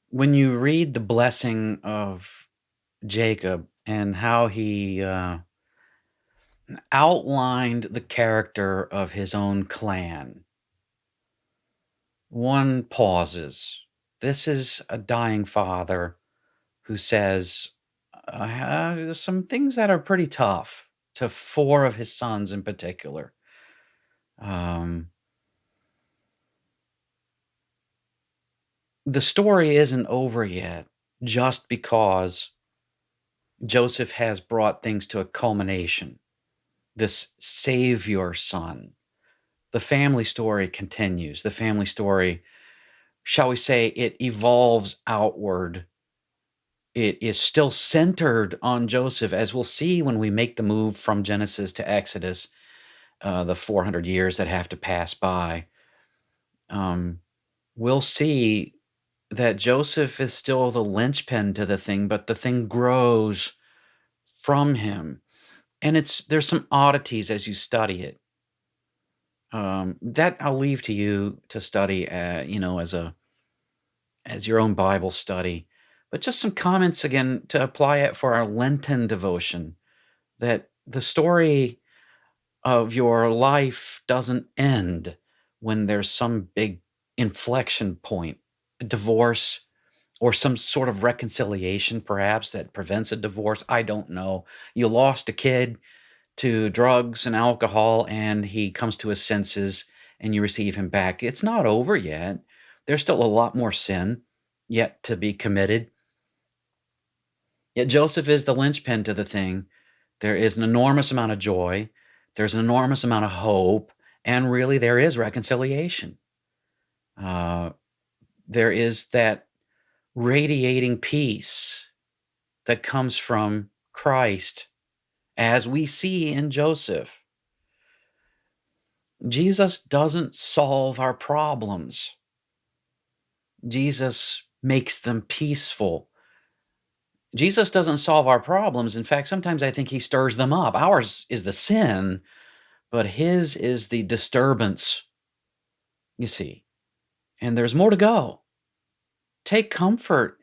When you read the blessing of Jacob and how he outlined the character of his own clan, one pauses. This is a dying father who says some things that are pretty tough to four of his sons in particular. Um, the story isn't over yet just because Joseph has brought things to a culmination. This savior son. The family story continues. The family story, shall we say, it evolves outward. It is still centered on Joseph, as we'll see when we make the move from Genesis to Exodus, the 400 years that have to pass by. We'll see that Joseph is still the linchpin to the thing, but the thing grows from him. And there's some oddities as you study it. That I'll leave to you to study, as your own Bible study. But just some comments again to apply it for our Lenten devotion. That the story of your life doesn't end when there's some big inflection point, a divorce, or some sort of reconciliation, perhaps that prevents a divorce. I don't know. You lost a kid to drugs and alcohol, and he comes to his senses, and you receive him back. It's not over yet. There's still a lot more sin yet to be committed. Yet Joseph is the linchpin to the thing. There is an enormous amount of joy. There's an enormous amount of hope. And really, there is reconciliation. Uh, there is that radiating peace that comes from Christ, as we see in Joseph. Jesus doesn't solve our problems. Jesus makes them peaceful. Jesus doesn't solve our problems. In fact, sometimes I think he stirs them up. Ours is the sin, but his is the disturbance, you see. And there's more to go. Take comfort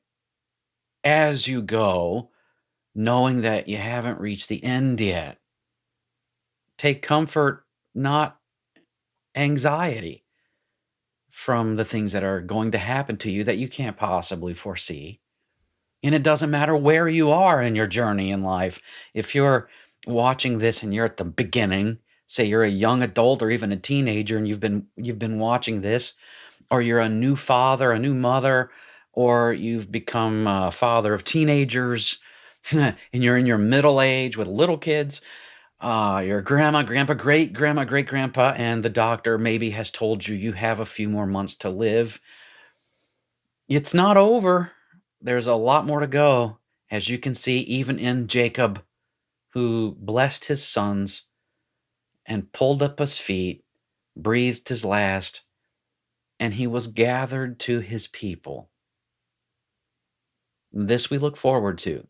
as you go, knowing that you haven't reached the end yet. Take comfort, not anxiety, from the things that are going to happen to you that you can't possibly foresee. And it doesn't matter where you are in your journey in life. If you're watching this and you're at the beginning, say you're a young adult or even a teenager and you've been watching this, or you're a new father, a new mother, or you've become a father of teenagers and you're in your middle age with little kids, your grandma, grandpa, great grandma, great grandpa, and the doctor maybe has told you you have a few more months to live. It's not over. There's a lot more to go, as you can see, even in Jacob, who blessed his sons and pulled up his feet, breathed his last, and he was gathered to his people. This we look forward to.